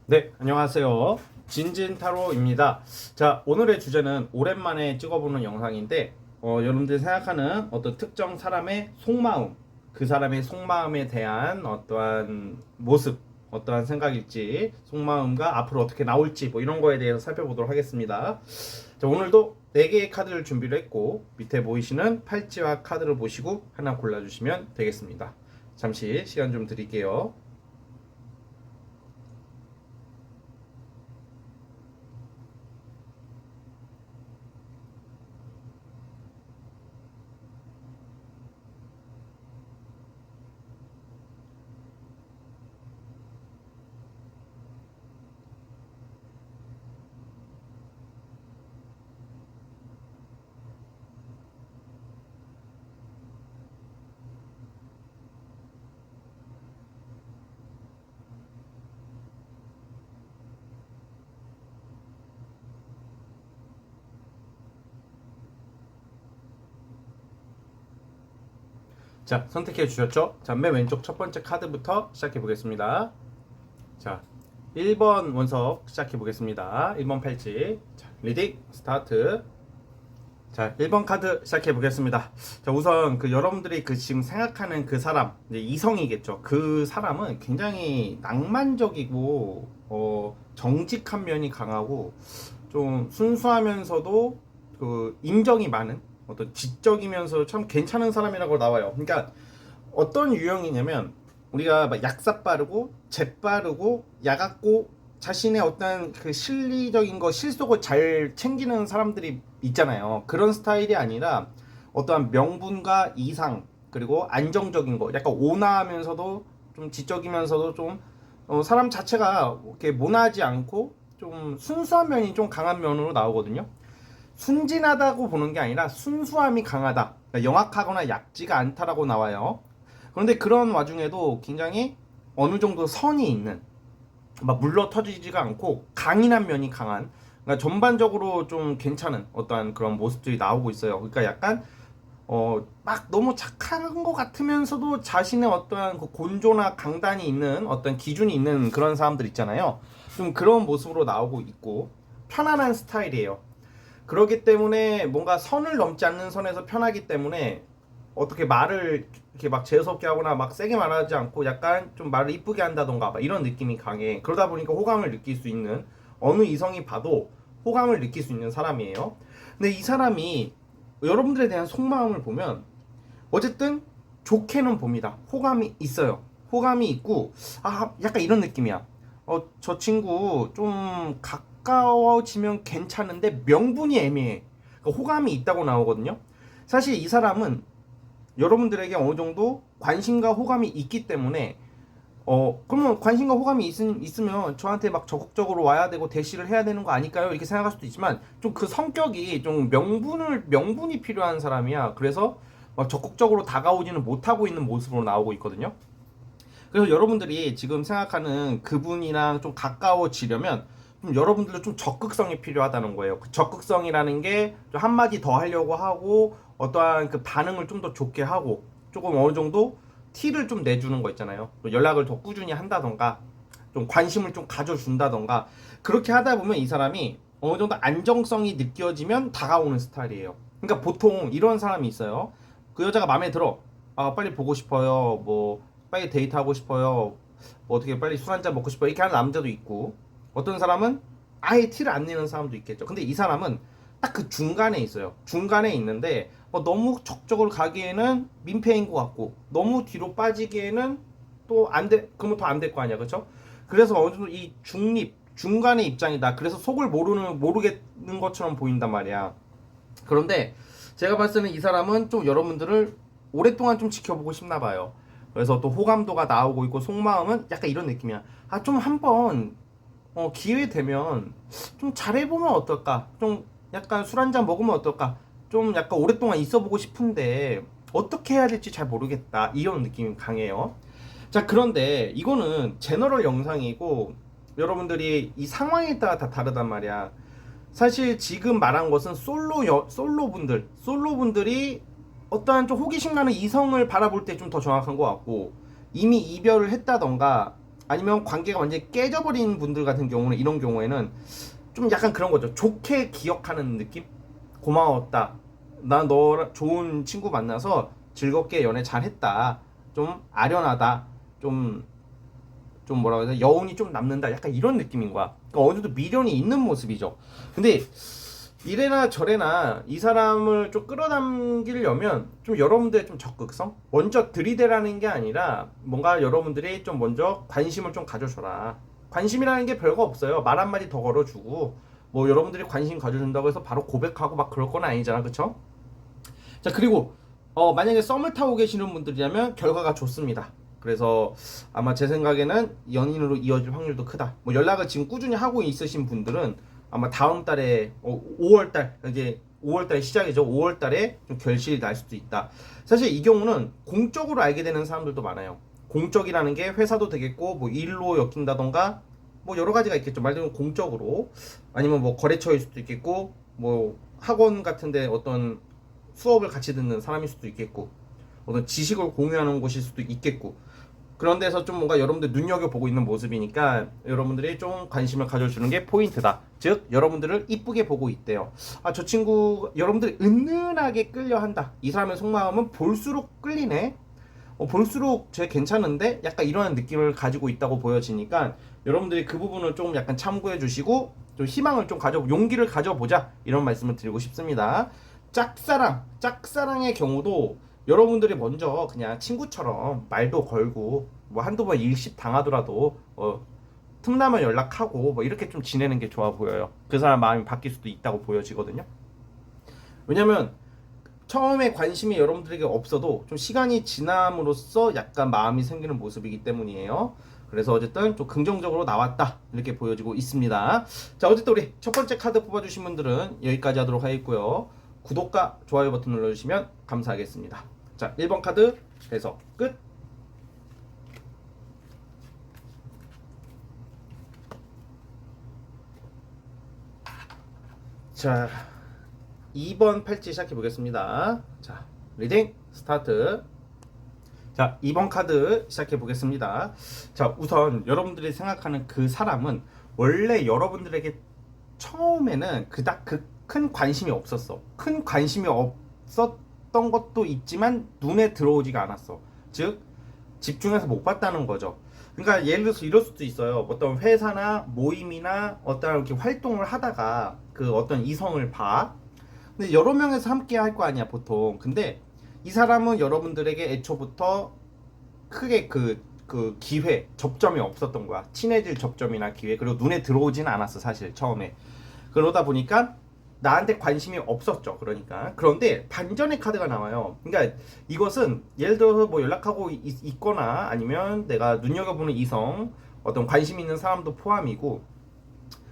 네, 안녕하세요. 진진타로입니다. 자, 오늘의 주제는 오랜만에 찍어보는 영상인데, 여러분들이 생각하는 어떤 특정 사람의 속마음, 그 사람의 속마음에 대한 어떠한 모습, 어떠한 생각일지, 속마음과 앞으로 어떻게 나올지, 뭐 이런 거에 대해서 살펴보도록 하겠습니다. 자, 오늘도 4개의 카드를 준비를 했고, 밑에 보이시는 팔찌와 카드를 보시고 하나 골라주시면 되겠습니다. 잠시 시간 좀 드릴게요. 자, 선택해 주셨죠? 자, 맨 왼쪽 첫 번째 카드부터 시작해 보겠습니다. 자, 1번 원석 시작해 보겠습니다. 1번 팔찌. 자, 리딩 스타트. 자, 1번 카드 시작해 보겠습니다. 자, 우선 여러분들이 지금 생각하는 그 사람, 이제 이성이겠죠. 그 사람은 굉장히 낭만적이고 정직한 면이 강하고 좀 순수하면서도 인정이 많은 어떤 지적이면서 참 괜찮은 사람이라고 나와요. 그러니까 어떤 유형이냐면 우리가 막 약사 빠르고 재 빠르고 야같고 자신의 어떤 실리적인 거 실속을 잘 챙기는 사람들이 있잖아요. 그런 스타일이 아니라 어떠한 명분과 이상 그리고 안정적인 거 약간 온화하면서도 좀 지적이면서도 좀 사람 자체가 이렇게 모나지 않고 좀 순수한 면이 좀 강한 면으로 나오거든요. 순진하다고 보는 게 아니라 순수함이 강하다. 그러니까 영악하거나 얕지가 않다라고 나와요. 그런데 그런 와중에도 굉장히 어느 정도 선이 있는 막 물러 터지지가 않고 강인한 면이 강한 그러니까 전반적으로 좀 괜찮은 어떠한 그런 모습들이 나오고 있어요. 그러니까 약간 막 너무 착한 것 같으면서도 자신의 어떠한 곤조나 강단이 있는 어떤 기준이 있는 그런 사람들 있잖아요. 좀 그런 모습으로 나오고 있고 편안한 스타일이에요. 그렇기 때문에 뭔가 선을 넘지 않는 선에서 편하기 때문에 어떻게 말을 이렇게 막 재수없게 하거나 막 세게 말하지 않고 약간 좀 말을 이쁘게 한다던가 막 이런 느낌이 강해. 그러다 보니까 호감을 느낄 수 있는 어느 이성이 봐도 호감을 느낄 수 있는 사람이에요. 근데 이 사람이 여러분들에 대한 속마음을 보면 어쨌든 좋게는 봅니다. 호감이 있어요. 호감이 있고 약간 이런 느낌이야. 저 친구 좀 가까워지면 괜찮은데 명분이 애매해. 그러니까 호감이 있다고 나오거든요. 사실 이 사람은 여러분들에게 어느 정도 관심과 호감이 있기 때문에 그러면 관심과 호감이 있으면 저한테 막 적극적으로 와야 되고 대시를 해야 되는 거 아닐까요? 이렇게 생각할 수도 있지만 좀 그 성격이 좀 명분이 필요한 사람이야. 그래서 막 적극적으로 다가오지는 못하고 있는 모습으로 나오고 있거든요. 그래서 여러분들이 지금 생각하는 그분이랑 좀 가까워지려면 좀 여러분들도 좀 적극성이 필요하다는 거예요. 그 적극성이라는 게 좀 한마디 더 하려고 하고 어떠한 그 반응을 좀 더 좋게 하고 조금 어느 정도 티를 좀 내주는 거 있잖아요. 연락을 더 꾸준히 한다던가 좀 관심을 좀 가져준다던가 그렇게 하다 보면 이 사람이 어느 정도 안정성이 느껴지면 다가오는 스타일이에요. 그러니까 보통 이런 사람이 있어요. 그 여자가 마음에 들어. 빨리 보고 싶어요. 뭐 빨리 데이트하고 싶어요. 뭐 어떻게 빨리 술 한잔 먹고 싶어요. 이렇게 하는 남자도 있고 어떤 사람은 아예 티를 안 내는 사람도 있겠죠. 근데 이 사람은 딱 그 중간에 있어요. 중간에 있는데 너무 적적으로 가기에는 민폐인 것 같고 너무 뒤로 빠지기에는 또 안 돼. 그러면 더 안 될 거 아니야, 그렇죠? 그래서 어느 정도 이 중간의 입장이다. 그래서 속을 모르겠는 것처럼 보인단 말이야. 그런데 제가 봤을 때는 이 사람은 좀 여러분들을 오랫동안 좀 지켜보고 싶나 봐요. 그래서 또 호감도가 나오고 있고 속마음은 약간 이런 느낌이야. 좀 한번 기회 되면 좀 잘해보면 어떨까? 좀 약간 술 한잔 먹으면 어떨까? 좀 약간 오랫동안 있어보고 싶은데 어떻게 해야 될지 잘 모르겠다. 이런 느낌이 강해요. 자, 그런데 이거는 제너럴 영상이고 여러분들이 이 상황에 따라 다 다르단 말이야. 사실 지금 말한 것은 솔로분들이 어떠한 좀 호기심 나는 이성을 바라볼 때 좀 더 정확한 것 같고 이미 이별을 했다던가 아니면 관계가 완전히 깨져버린 분들 같은 경우는 이런 경우에는 좀 약간 그런 거죠. 좋게 기억하는 느낌? 고마웠다. 나 너 좋은 친구 만나서 즐겁게 연애 잘했다. 좀 아련하다. 좀 뭐라고 해야 되나 여운이 좀 남는다. 약간 이런 느낌인 거야. 그러니까 어느 정도 미련이 있는 모습이죠. 근데 이래나 저래나 이 사람을 좀 끌어당기려면 좀 여러분들의 좀 적극성? 먼저 들이대라는 게 아니라 뭔가 여러분들이 좀 먼저 관심을 좀 가져줘라. 관심이라는 게 별거 없어요. 말 한마디 더 걸어주고 뭐 여러분들이 관심 가져준다고 해서 바로 고백하고 막 그럴 건 아니잖아. 그쵸? 자, 그리고 만약에 썸을 타고 계시는 분들이라면 결과가 좋습니다. 그래서 아마 제 생각에는 연인으로 이어질 확률도 크다. 뭐 연락을 지금 꾸준히 하고 있으신 분들은 아마 다음 달에 5월 달 이제 5월 달에 시작이죠. 5월 달에 좀 결실이 날 수도 있다. 사실 이 경우는 공적으로 알게 되는 사람들도 많아요. 공적이라는 게 회사도 되겠고 뭐 일로 엮인다던가 뭐 여러 가지가 있겠죠. 말 그대로 공적으로 아니면 뭐 거래처일 수도 있겠고 뭐 학원 같은데 어떤 수업을 같이 듣는 사람일 수도 있겠고 어떤 지식을 공유하는 곳일 수도 있겠고 그런 데서 좀 뭔가 여러분들 눈여겨보고 있는 모습이니까 여러분들이 좀 관심을 가져주는 게 포인트다. 즉 여러분들을 이쁘게 보고 있대요. 아, 저 친구 여러분들이 은은하게 끌려한다. 이 사람의 속마음은 볼수록 끌리네. 볼수록 쟤 괜찮은데? 약간 이런 느낌을 가지고 있다고 보여지니까 여러분들이 그 부분을 좀 약간 참고해 주시고 좀 희망을 좀 용기를 가져보자 이런 말씀을 드리고 싶습니다. 짝사랑의 경우도 여러분들이 먼저 그냥 친구처럼 말도 걸고 뭐 한두 번 일십 당하더라도 틈나면 연락하고 뭐 이렇게 좀 지내는 게 좋아 보여요. 그 사람 마음이 바뀔 수도 있다고 보여지거든요. 왜냐면 처음에 관심이 여러분들에게 없어도 좀 시간이 지남으로써 약간 마음이 생기는 모습이기 때문이에요. 그래서 어쨌든 좀 긍정적으로 나왔다 이렇게 보여지고 있습니다. 자, 어쨌든 우리 첫 번째 카드 뽑아주신 분들은 여기까지 하도록 하겠고요. 구독과 좋아요 버튼 눌러주시면 감사하겠습니다. 자, 1번 카드 해석 끝. 자, 2번 팔찌 시작해 보겠습니다. 자, 리딩 스타트. 자, 2번 카드 시작해 보겠습니다. 자, 우선 여러분들이 생각하는 그 사람은 원래 여러분들에게 처음에는 그닥 큰 관심이 없었어. 큰 관심이 없었던 것도 있지만 눈에 들어오지가 않았어. 즉 집중해서 못 봤다는 거죠. 그러니까 예를 들어서 이럴 수도 있어요. 어떤 회사나 모임이나 어떤 이렇게 활동을 하다가 그 어떤 이성을 봐. 근데 여러 명에서 함께 할 거 아니야 보통. 근데 이 사람은 여러분들에게 애초부터 크게 그 기회, 접점이 없었던 거야. 친해질 접점이나 기회. 그리고 눈에 들어오지는 않았어 사실 처음에. 그러다 보니까 나한테 관심이 없었죠. 그러니까. 그런데 반전의 카드가 나와요. 그러니까 이것은 예를 들어서 뭐 연락하고 있거나 아니면 내가 눈여겨보는 이성, 어떤 관심 있는 사람도 포함이고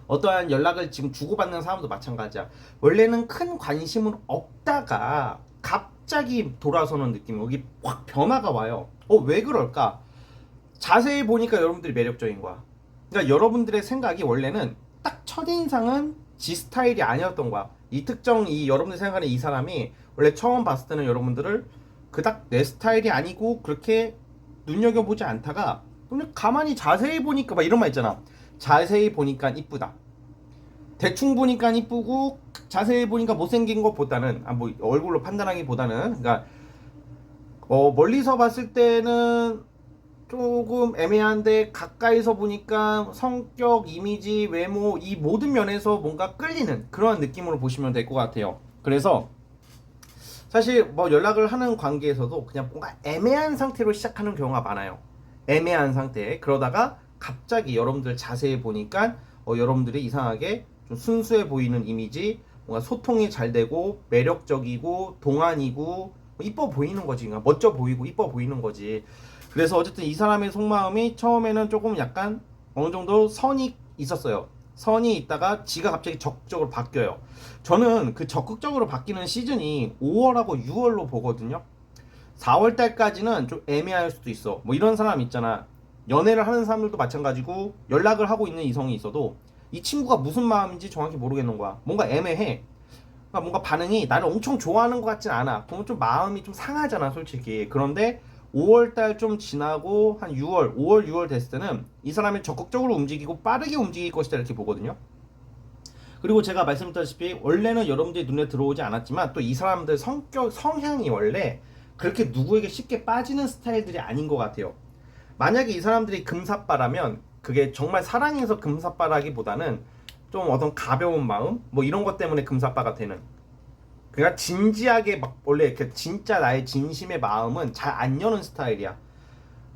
어떠한 연락을 지금 주고받는 사람도 마찬가지야. 원래는 큰 관심은 없다가 갑자기 돌아서는 느낌, 여기 확 변화가 와요. 왜 그럴까? 자세히 보니까 여러분들이 매력적인 거야. 그러니까 여러분들의 생각이 원래는 딱 첫인상은 지 스타일이 아니었던 거야. 이 여러분들이 생각하는 이 사람이 원래 처음 봤을 때는 여러분들을 그닥 내 스타일이 아니고 그렇게 눈여겨보지 않다가 그냥 가만히 자세히 보니까 막 이런 말 있잖아. 자세히 보니까 이쁘다. 대충 보니까 이쁘고 자세히 보니까 못생긴 것보다는 뭐 얼굴로 판단하기보다는 그러니까 멀리서 봤을 때는 조금 애매한데 가까이서 보니까 성격, 이미지, 외모 이 모든 면에서 뭔가 끌리는 그런 느낌으로 보시면 될 것 같아요. 그래서 사실 뭐 연락을 하는 관계에서도 그냥 뭔가 애매한 상태로 시작하는 경우가 많아요. 애매한 상태. 그러다가 갑자기 여러분들 자세히 보니까 여러분들이 이상하게 좀 순수해 보이는 이미지, 뭔가 소통이 잘 되고 매력적이고 동안이고 이뻐 보이는 거지. 그러니까 멋져 보이고 이뻐 보이는 거지. 그래서 어쨌든 이 사람의 속마음이 처음에는 조금 약간 어느 정도 선이 있었어요. 선이 있다가 지가 갑자기 적극적으로 바뀌어요. 저는 그 적극적으로 바뀌는 시즌이 5월하고 6월로 보거든요. 4월 달까지는 좀 애매할 수도 있어. 뭐 이런 사람 있잖아. 연애를 하는 사람들도 마찬가지고 연락을 하고 있는 이성이 있어도 이 친구가 무슨 마음인지 정확히 모르겠는 거야. 뭔가 애매해. 그러니까 뭔가 반응이 나를 엄청 좋아하는 것 같진 않아. 그러면 좀 마음이 좀 상하잖아 솔직히. 그런데 5월달 좀 지나고 한 6월, 5월, 6월 됐을 때는 이 사람이 적극적으로 움직이고 빠르게 움직일 것이다 이렇게 보거든요. 그리고 제가 말씀드렸다시피 원래는 여러분들이 눈에 들어오지 않았지만 또 이 사람들 성격, 성향이 원래 그렇게 누구에게 쉽게 빠지는 스타일들이 아닌 것 같아요. 만약에 이 사람들이 금사빠라면 그게 정말 사랑해서 금사빠라기보다는 좀 어떤 가벼운 마음 뭐 이런 것 때문에 금사빠가 되는, 그러니까 진지하게 막 원래 이렇게 진짜 나의 진심의 마음은 잘 안 여는 스타일이야.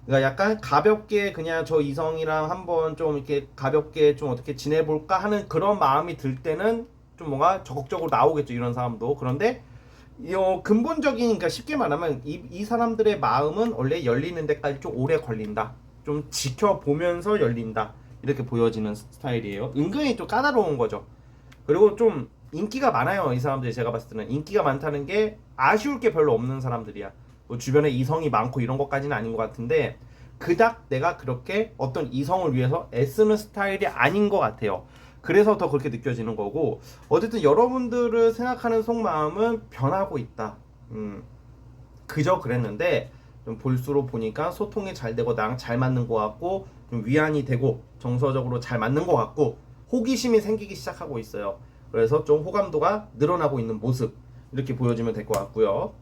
그러니까 약간 가볍게 그냥 저 이성이랑 한번 좀 이렇게 가볍게 좀 어떻게 지내볼까 하는 그런 마음이 들 때는 좀 뭔가 적극적으로 나오겠죠, 이런 사람도. 그런데 근본적인, 그러니까 쉽게 말하면 이 사람들의 마음은 원래 열리는 데까지 좀 오래 걸린다, 좀 지켜보면서 열린다 이렇게 보여지는 스타일이에요. 은근히 좀 까다로운 거죠. 그리고 좀 인기가 많아요. 이 사람들이 제가 봤을 때는 인기가 많다는 게 아쉬울 게 별로 없는 사람들이야. 뭐 주변에 이성이 많고 이런 것까지는 아닌 것 같은데 그닥 내가 그렇게 어떤 이성을 위해서 애쓰는 스타일이 아닌 것 같아요. 그래서 더 그렇게 느껴지는 거고, 어쨌든 여러분들을 생각하는 속마음은 변하고 있다. 그저 그랬는데 좀 볼수록 보니까 소통이 잘 되고 나랑 잘 맞는 것 같고 좀 위안이 되고 정서적으로 잘 맞는 것 같고 호기심이 생기기 시작하고 있어요. 그래서 좀 호감도가 늘어나고 있는 모습 이렇게 보여주면 될 것 같고요.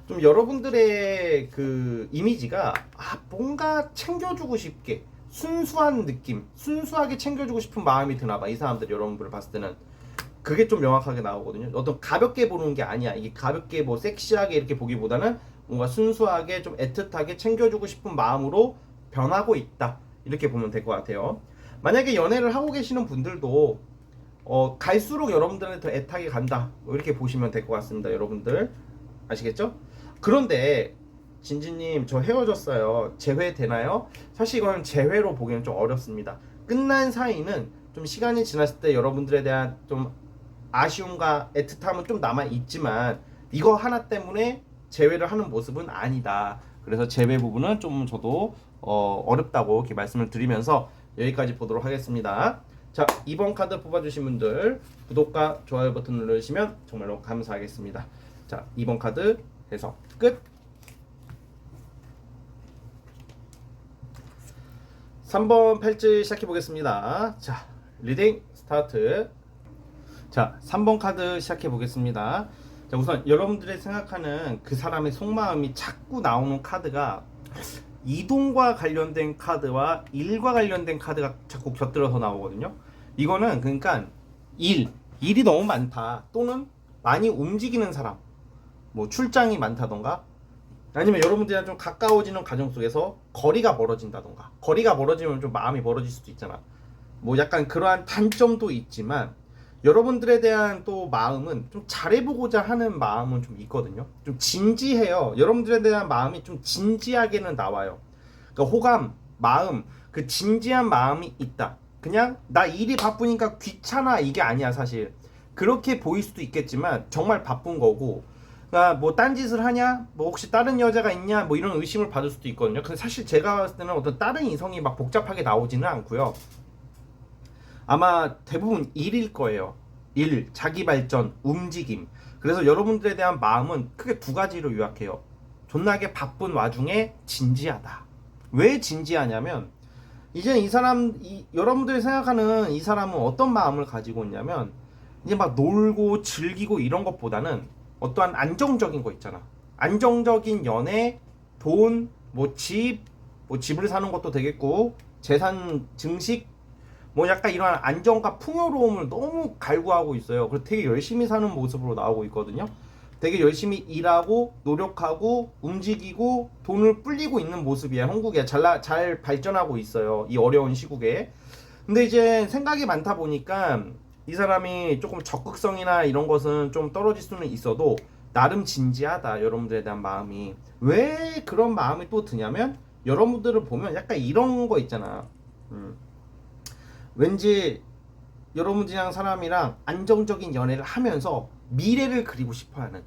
좀 여러분들의 그 이미지가 뭔가 챙겨주고 싶게 순수한 느낌, 순수하게 챙겨주고 싶은 마음이 드나봐. 이 사람들 여러분들을 봤을 때는 그게 좀 명확하게 나오거든요. 어떤 가볍게 보는 게 아니야. 이게 가볍게 뭐 섹시하게 이렇게 보기보다는 뭔가 순수하게 좀 애틋하게 챙겨주고 싶은 마음으로 변하고 있다 이렇게 보면 될 것 같아요. 만약에 연애를 하고 계시는 분들도 갈수록 여러분들한테 더 애타게 간다 이렇게 보시면 될 것 같습니다. 여러분들 아시겠죠? 그런데 진지님 저 헤어졌어요, 재회되나요? 사실 이건 재회로 보기는 좀 어렵습니다. 끝난 사이는 좀 시간이 지났을 때 여러분들에 대한 좀 아쉬움과 애틋함은 좀 남아있지만 이거 하나 때문에 재회를 하는 모습은 아니다. 그래서 재회 부분은 좀 저도 어렵다고 이렇게 말씀을 드리면서 여기까지 보도록 하겠습니다. 자, 2번 카드 뽑아주신 분들 구독과 좋아요 버튼 눌러주시면 정말로 감사하겠습니다. 자, 2번 카드 해석 끝. 3번 팔찌 시작해 보겠습니다. 자, 리딩 스타트. 자, 3번 카드 시작해 보겠습니다. 자, 우선 여러분들이 생각하는 그 사람의 속마음이 자꾸 나오는 카드가 이동과 관련된 카드와 일과 관련된 카드가 자꾸 곁들여서 나오거든요. 이거는 그러니까 일이 너무 많다, 또는 많이 움직이는 사람, 뭐 출장이 많다던가, 아니면 여러분들이랑 좀 가까워지는 과정 속에서 거리가 멀어진다던가. 거리가 멀어지면 좀 마음이 멀어질 수도 있잖아. 뭐 약간 그러한 단점도 있지만 여러분들에 대한 또 마음은 좀 잘해보고자 하는 마음은 좀 있거든요. 좀 진지해요. 여러분들에 대한 마음이 좀 진지하게는 나와요. 그러니까 호감, 마음, 그 진지한 마음이 있다. 그냥 나 일이 바쁘니까 귀찮아 이게 아니야. 사실 그렇게 보일 수도 있겠지만 정말 바쁜 거고, 그러니까 뭐 딴짓을 하냐, 뭐 혹시 다른 여자가 있냐, 뭐 이런 의심을 받을 수도 있거든요. 근데 사실 제가 봤을 때는 어떤 다른 이성이 막 복잡하게 나오지는 않고요. 아마 대부분 일일 거예요. 일, 자기 발전, 움직임. 그래서 여러분들에 대한 마음은 크게 두 가지로 요약해요. 존나게 바쁜 와중에 진지하다. 왜 진지하냐면 이제 이 사람, 여러분들이 생각하는 이 사람은 어떤 마음을 가지고 있냐면 이제 막 놀고 즐기고 이런 것보다는 어떠한 안정적인 거 있잖아. 안정적인 연애, 돈, 뭐 집을 사는 것도 되겠고, 재산 증식, 뭐 약간 이런 안정과 풍요로움을 너무 갈구하고 있어요. 그래서 되게 열심히 사는 모습으로 나오고 있거든요. 되게 열심히 일하고 노력하고 움직이고 돈을 불리고 있는 모습이야. 한국에 잘 발전하고 있어요, 이 어려운 시국에. 근데 이제 생각이 많다 보니까 이 사람이 조금 적극성이나 이런 것은 좀 떨어질 수는 있어도 나름 진지하다, 여러분들에 대한 마음이. 왜 그런 마음이 또 드냐면 여러분들을 보면 약간 이런 거 있잖아. 왠지 여러분들이랑 사람이랑 안정적인 연애를 하면서 미래를 그리고 싶어하는,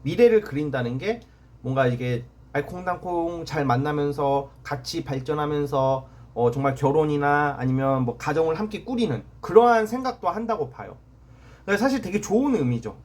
미래를 그린다는 게 뭔가 이게 알콩달콩 잘 만나면서 같이 발전하면서 정말 결혼이나 아니면 뭐 가정을 함께 꾸리는 그러한 생각도 한다고 봐요. 사실 되게 좋은 의미죠.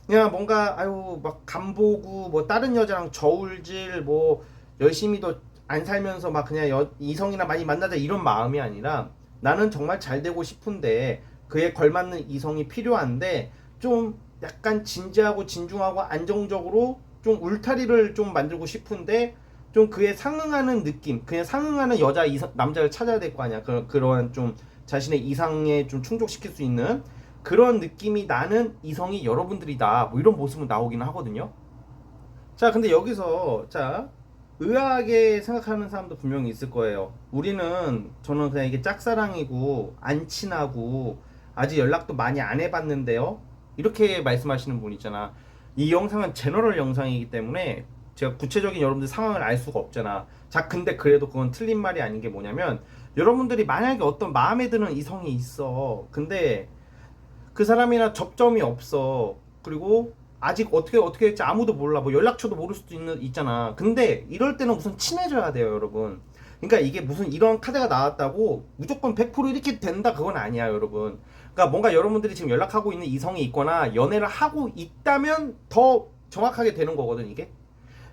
그냥 뭔가 아유 막 간보고 뭐 다른 여자랑 저울질, 뭐 열심히도 안 살면서 막 그냥 이성이나 많이 만나자 이런 마음이 아니라 나는 정말 잘 되고 싶은데 그에 걸맞는 이성이 필요한데 좀 약간 진지하고 진중하고 안정적으로 좀 울타리를 좀 만들고 싶은데 좀 그에 상응하는 느낌, 그냥 상응하는 여자 남자를 찾아야 될 거 아니야. 그런 좀 자신의 이상에 좀 충족시킬 수 있는 그런 느낌이 나는 이성이 여러분들이다. 뭐 이런 모습은 나오기는 하거든요. 자, 근데 여기서 자 의아하게 생각하는 사람도 분명히 있을 거예요. 저는 그냥 이게 짝사랑이고 안 친하고 아직 연락도 많이 안 해봤는데요. 이렇게 말씀하시는 분 있잖아. 이 영상은 제너럴 영상이기 때문에 제가 구체적인 여러분들 상황을 알 수가 없잖아. 자, 근데 그래도 그건 틀린 말이 아닌 게 뭐냐면 여러분들이 만약에 어떤 마음에 드는 이성이 있어. 근데 그 사람이랑 접점이 없어. 그리고 아직 어떻게 될지 아무도 몰라. 뭐 연락처도 모를 수도 있잖아. 근데 이럴 때는 우선 친해져야 돼요, 여러분. 그러니까 이게 무슨 이런 카드가 나왔다고 무조건 100% 이렇게 된다 그건 아니야, 여러분. 그러니까 뭔가 여러분들이 지금 연락하고 있는 이성이 있거나 연애를 하고 있다면 더 정확하게 되는 거거든, 이게.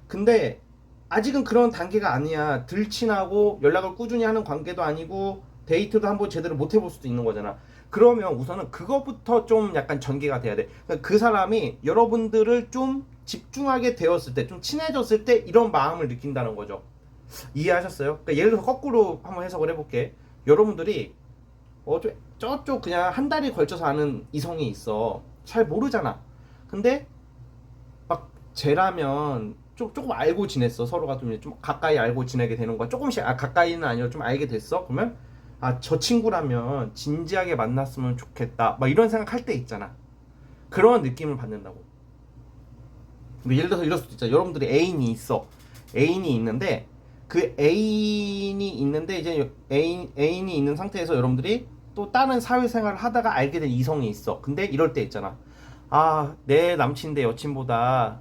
근데 아직은 그런 단계가 아니야. 들친하고 연락을 꾸준히 하는 관계도 아니고 데이트도 한번 제대로 못 해볼 수도 있는 거잖아. 그러면 우선은 그거부터 좀 약간 전개가 돼야 돼. 그러니까 그 사람이 여러분들을 좀 집중하게 되었을 때, 좀 친해졌을 때 이런 마음을 느낀다는 거죠. 이해하셨어요? 그러니까 예를 들어서 거꾸로 한번 해석을 해볼게. 여러분들이 저쪽 그냥 한 달이 걸쳐서 아는 이성이 있어. 잘 모르잖아. 근데 막 쟤라면 조금 알고 지냈어. 서로가 좀 가까이 알고 지내게 되는 거야. 조금씩 가까이는 아니라 좀 알게 됐어. 그러면 저 친구라면 진지하게 만났으면 좋겠다. 막 이런 생각할 때 있잖아. 그런 느낌을 받는다고. 뭐 예를 들어서 이럴 수도 있잖아. 여러분들이 애인이 있어. 애인이 있는데 그 애인이 있는데 이제 애인이 있는 상태에서 여러분들이 또 다른 사회생활을 하다가 알게 된 이성이 있어. 근데 이럴 때 있잖아. 내 남친 내 여친보다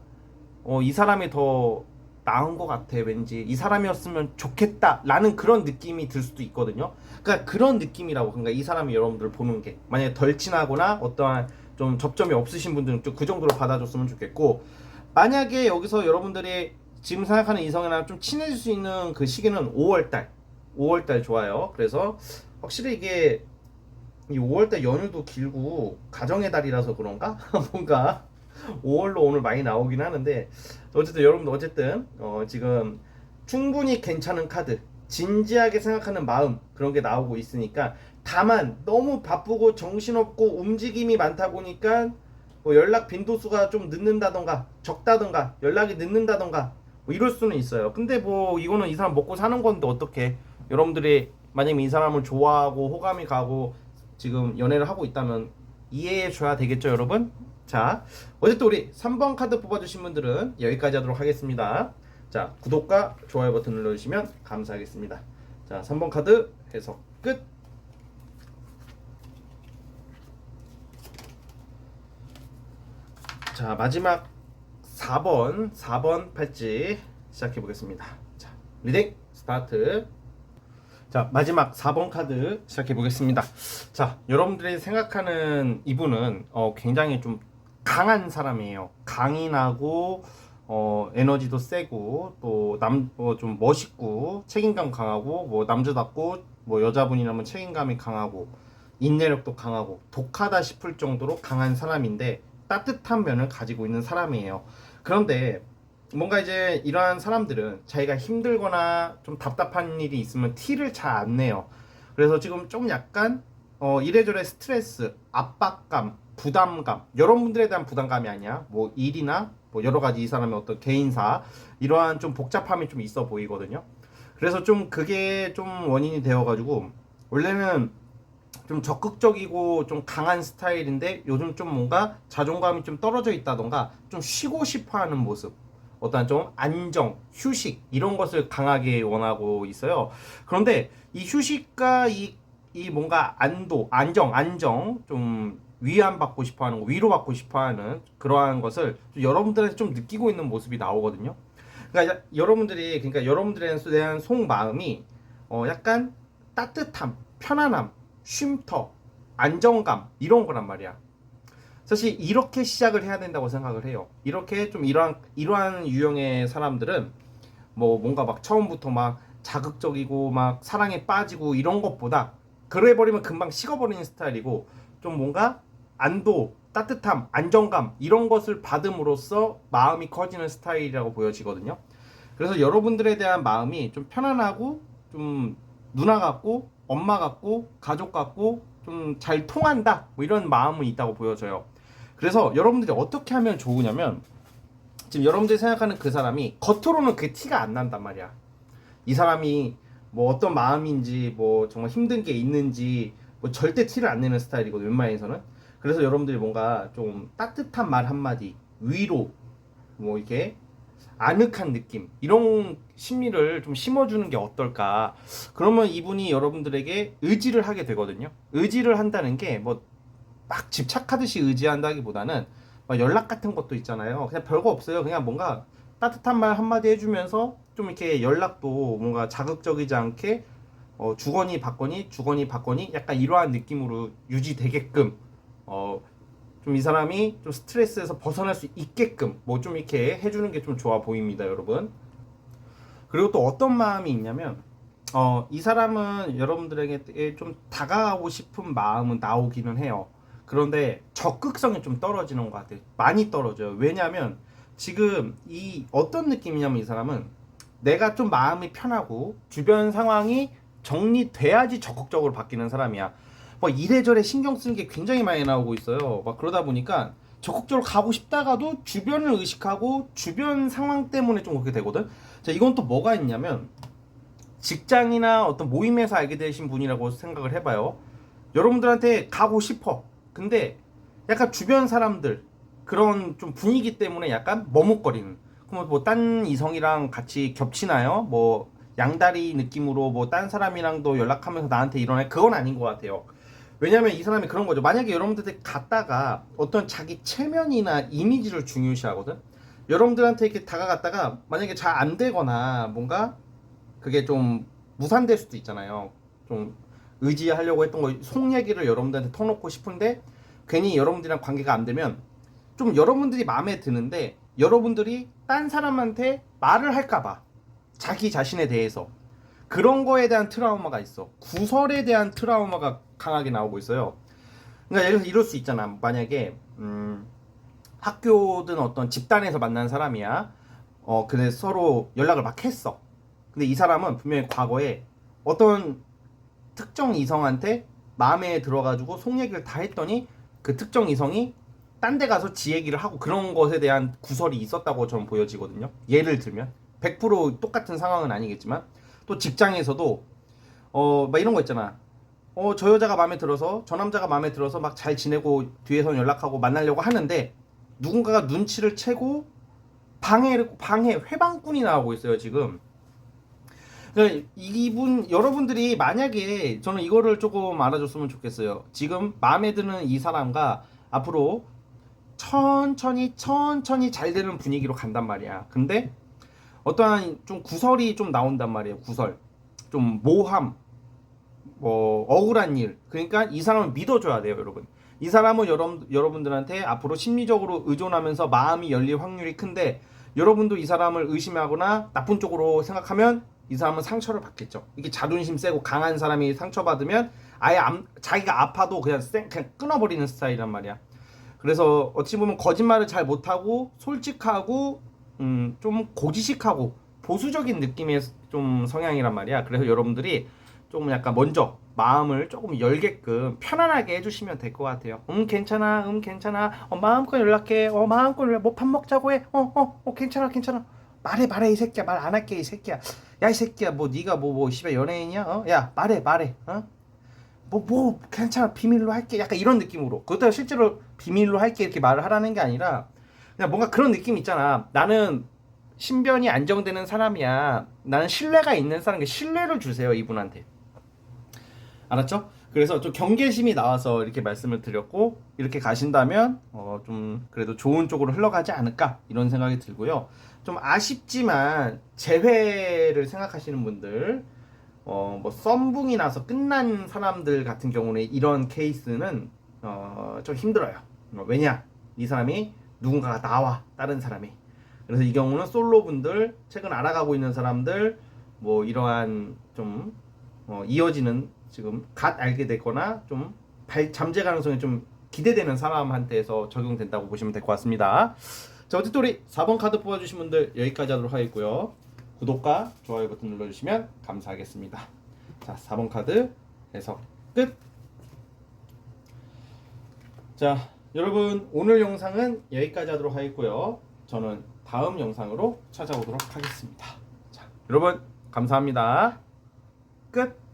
이 사람이 더 나은 것 같아. 왠지 이 사람이었으면 좋겠다 라는 그런 느낌이 들 수도 있거든요. 그러니까 그런 느낌이라고. 그러니까 이 사람이 여러분들을 보는 게 만약에 덜 친하거나 어떠한 좀 접점이 없으신 분들은 좀 그 정도로 받아줬으면 좋겠고, 만약에 여기서 여러분들이 지금 생각하는 이성이랑 좀 친해질 수 있는 그 시기는 5월달 좋아요. 그래서 확실히 이게 이 5월달 연휴도 길고 가정의 달이라서 그런가? 뭔가 5월로 오늘 많이 나오긴 하는데, 어쨌든 여러분들 지금 충분히 괜찮은 카드, 진지하게 생각하는 마음 그런 게 나오고 있으니까, 다만 너무 바쁘고 정신없고 움직임이 많다 보니까 뭐 연락 빈도수가 좀 늦는다던가 적다던가 연락이 늦는다던가 뭐 이럴 수는 있어요. 근데 뭐 이거는 이 사람 먹고 사는 건데 어떻게, 여러분들이 만약에 이 사람을 좋아하고 호감이 가고 지금 연애를 하고 있다면 이해해 줘야 되겠죠, 여러분? 자, 어쨌든 우리 3번 카드 뽑아주신 분들은 여기까지 하도록 하겠습니다. 자, 구독과 좋아요 버튼 눌러주시면 감사하겠습니다. 자, 3번 카드 해석 끝. 자, 마지막 4번 팔찌 시작해 보겠습니다. 자, 리딩 스타트. 자, 마지막 4번 카드 시작해 보겠습니다. 자, 여러분들이 생각하는 이분은 굉장히 좀 강한 사람이에요. 강인하고 에너지도 세고 또 좀 멋있고 책임감 강하고 뭐 남자답고 뭐 여자분이라면 책임감이 강하고 인내력도 강하고 독하다 싶을 정도로 강한 사람인데 따뜻한 면을 가지고 있는 사람이에요. 그런데 뭔가 이제 이러한 사람들은 자기가 힘들거나 좀 답답한 일이 있으면 티를 잘 안 내요. 그래서 지금 좀 약간 이래저래 스트레스, 압박감, 부담감, 여러분들에 대한 부담감이 아니야. 뭐 일이나 뭐 여러 가지 이 사람의 어떤 개인사 이러한 좀 복잡함이 좀 있어 보이거든요. 그래서 좀 그게 좀 원인이 되어가지고 원래는 좀 적극적이고 좀 강한 스타일인데 요즘 좀 뭔가 자존감이 좀 떨어져 있다던가 좀 쉬고 싶어 하는 모습, 어떤 좀 안정, 휴식 이런 것을 강하게 원하고 있어요. 그런데 이 휴식과 이 뭔가 안정 좀 위안받고 싶어 하는 거, 위로받고 싶어 하는 그러한 것을 좀 여러분들한테 좀 느끼고 있는 모습이 나오거든요. 그러니까 여러분들에 대한 속마음이 약간 따뜻함, 편안함, 쉼터, 안정감 이런 거란 말이야. 사실 이렇게 시작을 해야 된다고 생각을 해요. 이렇게 좀 이러한 유형의 사람들은 뭐 뭔가 막 처음부터 막 자극적이고 막 사랑에 빠지고 이런 것보다 그래 버리면 금방 식어버리는 스타일이고, 좀 뭔가 안도, 따뜻함, 안정감 이런 것을 받음으로써 마음이 커지는 스타일이라고 보여지거든요. 그래서 여러분들에 대한 마음이 좀 편안하고 좀 누나 같고 엄마 같고 가족 같고 좀 잘 통한다, 뭐 이런 마음은 있다고 보여져요. 그래서 여러분들이 어떻게 하면 좋으냐면, 지금 여러분들이 생각하는 그 사람이 겉으로는 그 티가 안 난단 말이야. 이 사람이 뭐 어떤 마음인지, 뭐 정말 힘든 게 있는지 뭐 절대 티를 안 내는 스타일이거든, 웬만해서는. 그래서 여러분들이 뭔가 좀 따뜻한 말 한마디, 위로, 뭐 이렇게 아늑한 느낌, 이런 심리를 좀 심어주는 게 어떨까. 그러면 이분이 여러분들에게 의지를 하게 되거든요. 의지를 한다는 게 뭐 막 집착하듯이 의지한다기보다는 막 연락 같은 것도 있잖아요. 그냥 별거 없어요. 그냥 뭔가 따뜻한 말 한마디 해주면서 좀 이렇게 연락도 뭔가 자극적이지 않게 주거니 받거니 주거니 받거니 약간 이러한 느낌으로 유지되게끔, 좀 이 사람이 좀 스트레스에서 벗어날 수 있게끔 뭐 좀 이렇게 해주는 게 좀 좋아 보입니다, 여러분. 그리고 또 어떤 마음이 있냐면, 이 사람은 여러분들에게 좀 다가가고 싶은 마음은 나오기는 해요. 그런데 적극성이 좀 떨어지는 것 같아요. 많이 떨어져요. 왜냐하면 지금 이 어떤 느낌이냐면, 이 사람은 내가 좀 마음이 편하고 주변 상황이 정리돼야지 적극적으로 바뀌는 사람이야. 뭐 이래저래 신경 쓰는 게 굉장히 많이 나오고 있어요. 막 그러다 보니까 적극적으로 가고 싶다가도 주변을 의식하고 주변 상황 때문에 좀 그렇게 되거든. 자, 이건 또 뭐가 있냐면, 직장이나 어떤 모임에서 알게 되신 분이라고 생각을 해봐요. 여러분들한테 가고 싶어. 근데 약간 주변 사람들 그런 좀 분위기 때문에 약간 머뭇거리는. 그럼 뭐 딴 이성이랑 같이 겹치나요? 뭐 양다리 느낌으로 뭐 딴 사람이랑도 연락하면서 나한테 이러네? 그건 아닌 것 같아요. 왜냐면 이 사람이 그런 거죠. 만약에 여러분들 갔다가 어떤 자기 체면이나 이미지를 중요시 하거든. 여러분들한테 이렇게 다가갔다가 만약에 잘 안 되거나 뭔가 그게 좀 무산될 수도 있잖아요. 좀 의지하려고 했던 거 속 얘기를 여러분들한테 터놓고 싶은데 괜히 여러분들이랑 관계가 안 되면 좀 여러분들이 마음에 드는데 여러분들이 딴 사람한테 말을 할까봐, 자기 자신에 대해서 그런 거에 대한 트라우마가 있어. 구설에 대한 트라우마가 강하게 나오고 있어요. 그러니까 예를 들어서 이럴 수 있잖아. 만약에 학교든 어떤 집단에서 만난 사람이야. 근데 서로 연락을 막 했어. 근데 이 사람은 분명히 과거에 어떤 특정 이성한테 마음에 들어가지고 속 얘기를 다 했더니 그 특정 이성이 딴 데 가서 지 얘기를 하고 그런 것에 대한 구설이 있었다고 저는 보여지거든요. 예를 들면 100% 똑같은 상황은 아니겠지만, 또 직장에서도 막 이런 거 있잖아. 저 여자가 마음에 들어서, 저 남자가 마음에 들어서 막 잘 지내고 뒤에서 연락하고 만나려고 하는데 누군가가 눈치를 채고 방해 회방꾼이 나오고 있어요, 지금. 그러니까 이분 여러분들이 만약에, 저는 이거를 조금 알아줬으면 좋겠어요. 지금 마음에 드는 이 사람과 앞으로 천천히 잘 되는 분위기로 간단 말이야. 근데 어떠한 좀 구설이 좀 나온단 말이에요. 구설, 좀 모함, 뭐 억울한 일. 그러니까 이 사람을 믿어줘야 돼요, 여러분. 이 사람은 여러분들한테 앞으로 심리적으로 의존하면서 마음이 열릴 확률이 큰데, 여러분도 이 사람을 의심하거나 나쁜 쪽으로 생각하면 이 사람은 상처를 받겠죠. 이게 자존심 세고 강한 사람이 상처받으면 아예 자기가 아파도 그냥 끊어버리는 스타일이란 말이야. 그래서 어찌 보면 거짓말을 잘 못하고 솔직하고 좀 고지식하고 보수적인 느낌의 좀 성향이란 말이야. 그래서 여러분들이 조금 약간 먼저 마음을 조금 열게끔 편안하게 해주시면 될 것 같아요. 괜찮아, 괜찮아. 마음껏 연락해. 마음껏 연락. 뭐 밥 먹자고 해. 괜찮아. 말해 이 새끼야. 말 안 할게 이 새끼야. 야 이 새끼야, 뭐 네가 뭐 씨발 연예인이야? 야 말해. 뭐 괜찮아, 비밀로 할게. 약간 이런 느낌으로. 그것도 실제로 비밀로 할게 이렇게 말을 하라는 게 아니라 그냥 뭔가 그런 느낌 있잖아. 나는 신변이 안정되는 사람이야. 나는 신뢰가 있는 사람인데 신뢰를 주세요, 이분한테. 알았죠? 그래서 좀 경계심이 나와서 이렇게 말씀을 드렸고, 이렇게 가신다면 좀 그래도 좋은 쪽으로 흘러가지 않을까 이런 생각이 들고요. 좀 아쉽지만 재회를 생각하시는 분들, 뭐 썸붕이 나서 끝난 사람들 같은 경우는 이런 케이스는 좀 힘들어요. 왜냐? 이 사람이 누군가가 나와, 다른 사람이. 그래서 이 경우는 솔로 분들, 최근 알아가고 있는 사람들, 뭐 이러한 좀 이어지는 지금 갓 알게 됐거나 좀 잠재 가능성이 좀 기대되는 사람한테서 적용된다고 보시면 될 것 같습니다. 자, 어쨌든 우리 4번 카드 뽑아주신 분들 여기까지 하도록 하겠고요. 구독과 좋아요 버튼 눌러주시면 감사하겠습니다. 자, 4번 카드 해석 끝. 자, 여러분 오늘 영상은 여기까지 하도록 하겠고요. 저는 다음 영상으로 찾아오도록 하겠습니다. 자, 여러분 감사합니다. 끝.